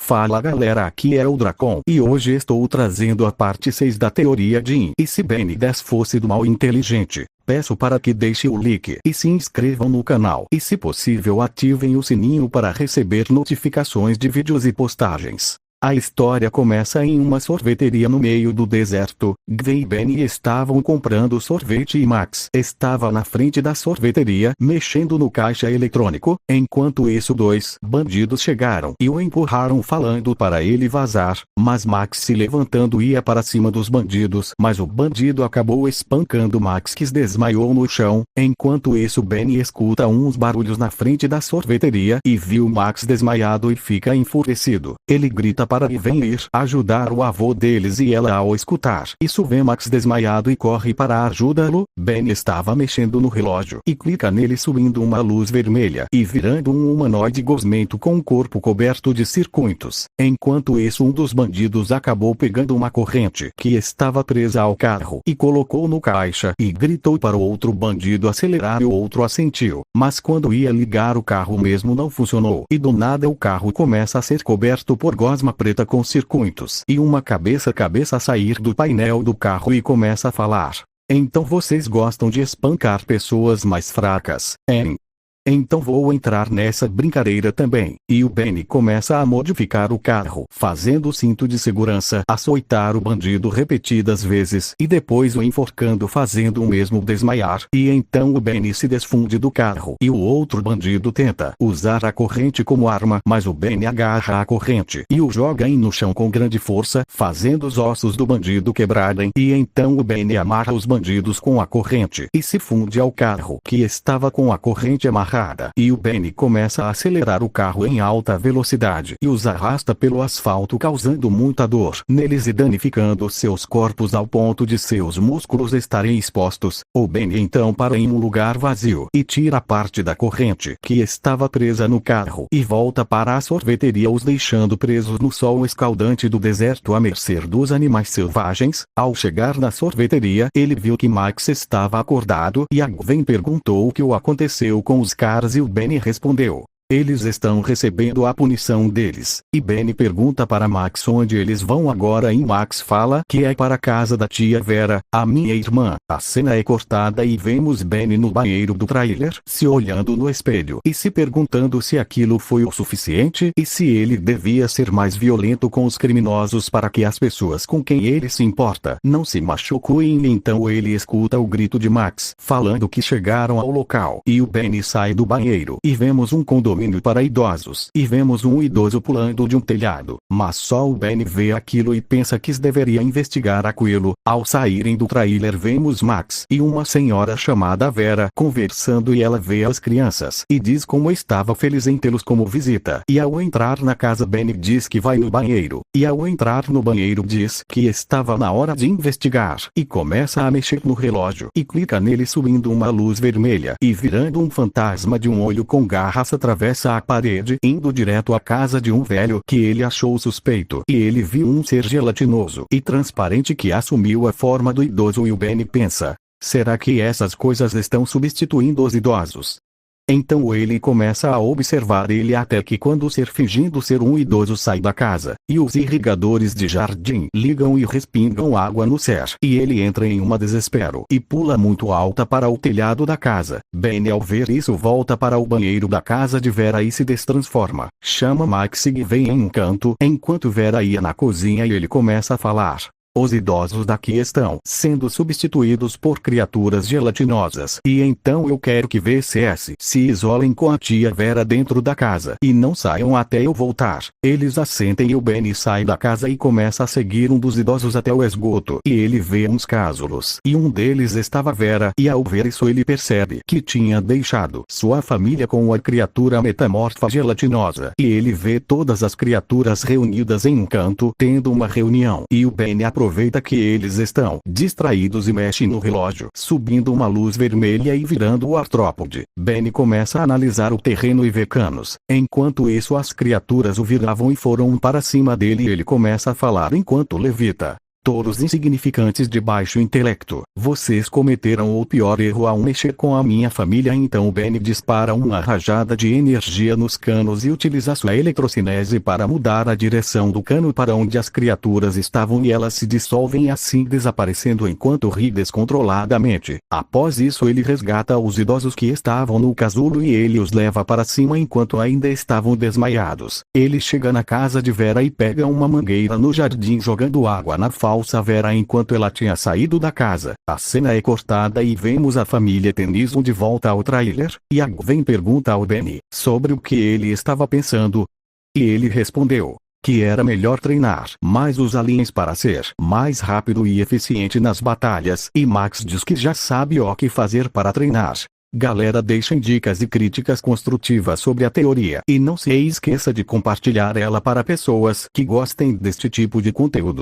Fala galera, aqui é o Dracon e hoje estou trazendo a parte 6 da teoria de In. E se Ben 10 fosse do mal inteligente, peço para que deixe o like e se inscrevam no canal e se possível ativem o sininho para receber notificações de vídeos e postagens. A história começa em uma sorveteria no meio do deserto. Gwen e Benny estavam comprando sorvete e Max estava na frente da sorveteria mexendo no caixa eletrônico. Enquanto isso, dois bandidos chegaram e o empurraram falando para ele vazar, mas Max se levantando ia para cima dos bandidos, mas o bandido acabou espancando Max, que desmaiou no chão. Enquanto isso, Benny escuta uns barulhos na frente da sorveteria e viu Max desmaiado e fica enfurecido. Ele grita para Gwen ir ajudar o avô deles e ela, ao escutar isso, vê Max desmaiado e corre para ajudá-lo. Ben estava mexendo no relógio e clica nele, subindo uma luz vermelha e virando um humanoide gosmento com o corpo coberto de circuitos. Enquanto isso, um dos bandidos acabou pegando uma corrente que estava presa ao carro e colocou no caixa e gritou para o outro bandido acelerar e o outro assentiu. Mas quando ia ligar o carro mesmo não funcionou e do nada o carro começa a ser coberto por gosma preta com circuitos e uma cabeça a sair do painel do carro e começa a falar. Então vocês gostam de espancar pessoas mais fracas, hein? Então vou entrar nessa brincadeira também. E o Benny começa a modificar o carro, fazendo o cinto de segurança açoitar o bandido repetidas vezes e depois o enforcando, fazendo o mesmo desmaiar. E então o Benny se desfunde do carro e o outro bandido tenta usar a corrente como arma, mas o Benny agarra a corrente e o joga no chão com grande força, fazendo os ossos do bandido quebrarem. E então o Benny amarra os bandidos com a corrente e se funde ao carro que estava com a corrente amarrada. E o Benny começa a acelerar o carro em alta velocidade e os arrasta pelo asfalto, causando muita dor neles e danificando seus corpos ao ponto de seus músculos estarem expostos. O Benny então para em um lugar vazio e tira parte da corrente que estava presa no carro e volta para a sorveteria, os deixando presos no sol escaldante do deserto à mercê dos animais selvagens. Ao chegar na sorveteria, ele viu que Max estava acordado e a Gwen perguntou o que aconteceu com os caras e o Benny respondeu: eles estão recebendo a punição deles. E Benny pergunta para Max onde eles vão agora e Max fala que é para a casa da tia Vera, a minha irmã. A cena é cortada e vemos Benny no banheiro do trailer, se olhando no espelho e se perguntando se aquilo foi o suficiente e se ele devia ser mais violento com os criminosos para que as pessoas com quem ele se importa não se machuquem. Então ele escuta o grito de Max falando que chegaram ao local e o Benny sai do banheiro e vemos um condomínio para idosos e vemos um idoso pulando de um telhado, mas só o Benny vê aquilo e pensa que deveria investigar aquilo. Ao saírem do trailer, vemos Max e uma senhora chamada Vera conversando e ela vê as crianças e diz como estava feliz em tê-los como visita. E ao entrar na casa, Benny diz que vai no banheiro e ao entrar no banheiro diz que estava na hora de investigar e começa a mexer no relógio e clica nele, subindo uma luz vermelha e virando um fantasma de um olho com garras atravessa a parede, indo direto à casa de um velho que ele achou suspeito. E ele viu um ser gelatinoso e transparente que assumiu a forma do idoso e o Benny pensa: será que essas coisas estão substituindo os idosos? Então ele começa a observar ele até que quando o ser fingindo ser um idoso sai da casa, e os irrigadores de jardim ligam e respingam água no ser, e ele entra em um desespero e pula muito alta para o telhado da casa. Benny ao ver isso volta para o banheiro da casa de Vera e se destransforma. Chama Max e vem em um canto, enquanto Vera ia na cozinha e ele começa a falar: os idosos daqui estão sendo substituídos por criaturas gelatinosas. E então eu quero que VCS se isolem com a tia Vera dentro da casa e não saiam até eu voltar. Eles assentem e o Benny sai da casa e começa a seguir um dos idosos até o esgoto. E ele vê uns casulos e um deles estava Vera. E ao ver isso ele percebe que tinha deixado sua família com a criatura metamorfa gelatinosa. E ele vê todas as criaturas reunidas em um canto tendo uma reunião. E o Benny aproveita que eles estão distraídos e mexe no relógio, subindo uma luz vermelha e virando o artrópode. Benny começa a analisar o terreno e vê canos. Enquanto isso, as criaturas o viravam e foram para cima dele e ele começa a falar enquanto levita: Todos insignificantes de baixo intelecto. Vocês cometeram o pior erro ao mexer com a minha família. Então Benny dispara uma rajada de energia nos canos e utiliza sua eletrocinese para mudar a direção do cano para onde as criaturas estavam e elas se dissolvem assim desaparecendo enquanto ri descontroladamente. Após isso ele resgata os idosos que estavam no casulo e ele os leva para cima enquanto ainda estavam desmaiados. Ele chega na casa de Vera e pega uma mangueira no jardim jogando água na falsa Vera enquanto ela tinha saído da casa. A cena é cortada e vemos a família Tennyson de volta ao trailer, e a Gwen pergunta ao Benny sobre o que ele estava pensando. E ele respondeu que era melhor treinar mais os aliens para ser mais rápido e eficiente nas batalhas, e Max diz que já sabe o que fazer para treinar. Galera, deixem dicas e críticas construtivas sobre a teoria e não se esqueça de compartilhar ela para pessoas que gostem deste tipo de conteúdo.